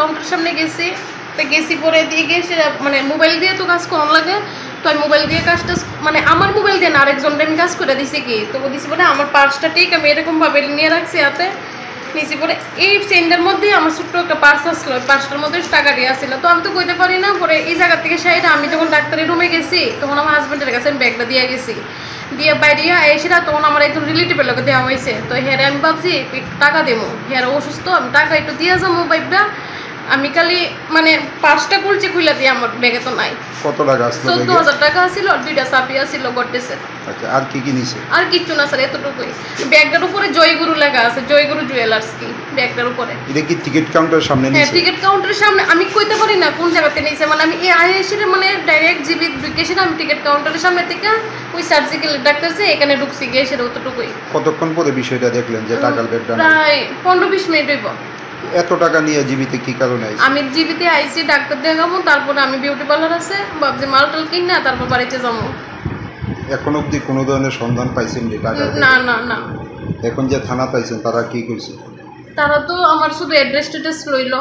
কাউন্টারের সামনে গেছি, তো গেছি পরে দিয়ে গেছি মানে মোবাইল দিয়ে তো কাজ করানো লাগে, তো আমি মোবাইল দিয়ে কাজটা মানে আমার মোবাইল দিয়ে না আরেকজনটা আমি কাজ করে দিছি কি, তো দিছি পরে আমার পার্সটা ঠিক আমি এরকমভাবে নিয়ে রাখছি হাতে নিচে পরে এই চেনটার মধ্যে আমার ছোট্ট একটা পার্স আসলো, ওই পার্সটার মধ্যে টাকা দিয়ে আসছিল, তো আমি তো কইতে পারি না। পরে এই জায়গা থেকে সাইডে আমি যখন ডাক্তারের রুমে গেছি তখন আমার হাজব্যান্ডের কাছে আমি ব্যাগটা দিয়ে গেছি, দিয়ে বাইরে এসেরা তখন আমার একজন রিলেটিভের লোকে দেওয়া হয়েছে, তো হেরে আমি ভাবছি টাকা দেবো, হেরে অসুস্থ আমি টাকা একটু দিয়ে যাবো বাইকটা, আমি খালি মানে পার্সটা খুলছি খুলে দিয়ে আমার ব্যাগে তো নাই। কত টাকা আসলো? 14,000 টাকা ছিল, 2টা চাপিয়া ছিল গডডেসের। আচ্ছা, আর কি কি নিছে? আর কিচ্ছু না স্যার, এতটুকুই। ব্যাগটার উপরে জয়গুরু লেখা আছে, জয়গুরু জুয়েলার্স কি ব্যাগটার উপরে। এটা কি টিকিট কাউন্টারের সামনে নিছে? হ্যাঁ, টিকিট কাউন্টারের সামনে। আমি কইতে পারি না কোন জায়গাতে নিছে, মানে আমি এই আইএসের মানে ডাইরেক্ট জিবি ঢুকেছিল, আমি টিকিট কাউন্টারের সামনে থেকে ওই সার্জিক্যাল ডাক্তার যে এখানে ঢুকছি গিয়ে সেটা অতটুকুই। কতক্ষণ পরে বিষয়টা দেখলেন যে টাকার ব্যাগটা? প্রায় 15-20 মিনিট হইব। এত টাকা নিয়ে জীবিতে কি কারণে আইছে? আমি জীবিতে আইছি ডাক্তার দেখাবো, তারপরে আমি বিউটি পার্লার আছে ভাবছি মালটাল কিনা তারপর বাড়িতে যাবো। এখন অবধি কোনো ধরনের সন্ধান পাইছেন যে টাকা? না না না। এখন যে থানা পাইছেন তারা কি কইছে? তারা তো আমার শুধু অ্যাড্রেস টেড্রেস লইল,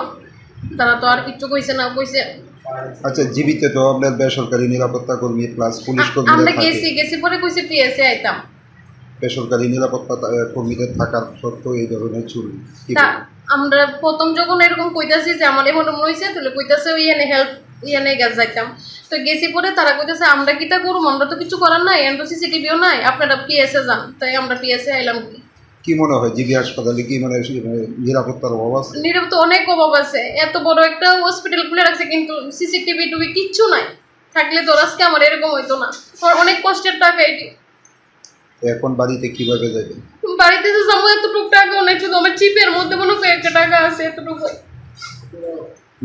তারা তো আর কিছু কইছে না। কইছে আচ্ছা, জীবিতে তো আপনার বেসরকারি নিরাপত্তা কর্মী প্লাস পুলিশ কর্মী আমরা গেছি পরে কইছে পিএসএ আইতাম। বেসরকারি নিরাপত্তা কর্মীদের থাকার সত্ত্বেও এই ধরনের চুরি আমরা প্রথম যখন এরকম কইতাছি যে আমার এমন মনে হয়েছে, তাহলে কইতাছে ইয়ানে হেল্প ইয়ানে গ্যাস যাইতাম, তো গেছি পরে তারা কইতাছে আমরা কিতা করুম, আমরা তো কিছু করার নাই, এখন তো সিসিটিভিও নাই, আপনারা পিএসএ যান। তাই আমরা পিএসএ আইলাম। কি মনে হয় জিবি হাসপাতালে কি মানে নিরাপত্তার অভাব আছে? নিরাপত্তা অনেক অভাব আছে, এত বড় একটা হসপিটাল খুলে রাখছে কিন্তু সিসিটিভি টুবি কিচ্ছু নাই, থাকলে তো আজকে আমার এরকম হইতো না। অনেক কষ্টের টাকা এটি। এখন বাড়িতে কিভাবে যাবেন? বাড়িতে যে যাবো এতটুকু টাকা অনেক, শুধু আমার চিপের মধ্যে মনে কয়েকটা টাকা আছে এতটুকু।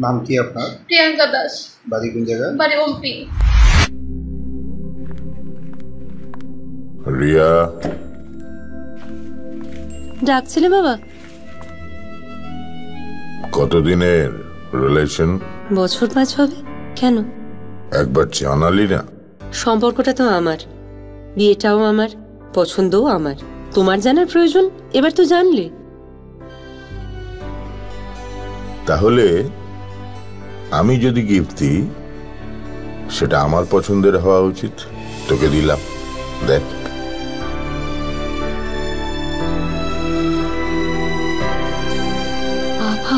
নাম কি আপনার? প্রিয়াঙ্কা দাস। বাড়ি কোন জায়গায়? বাড়ি ওমপি। রিয়া ডাকছিলে বাবা? কতদিনের রিলেশন? বছর 5 হবে। কেন? একবার জানালি না? সম্পর্কটা তো আমার, বিয়েটাও আমার, পছন্দও আমার, তোমার জানার প্রয়োজন এবার তো জানলে। তাহলে আমি যদি গিফট দিই সেটা আমার পছন্দের হওয়া উচিত। তোকে দিলাম, দেখ। বাবা,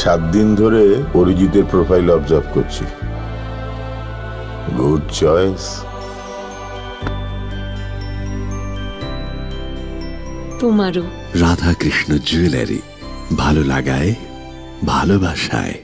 7 দিন ধরে অরিজিতের প্রোফাইল অবজার্ভ করছি। Good choice. তোমারও। রাধাকৃষ্ণ জুয়েলারি, ভালো লাগায় ভালোবাসায়।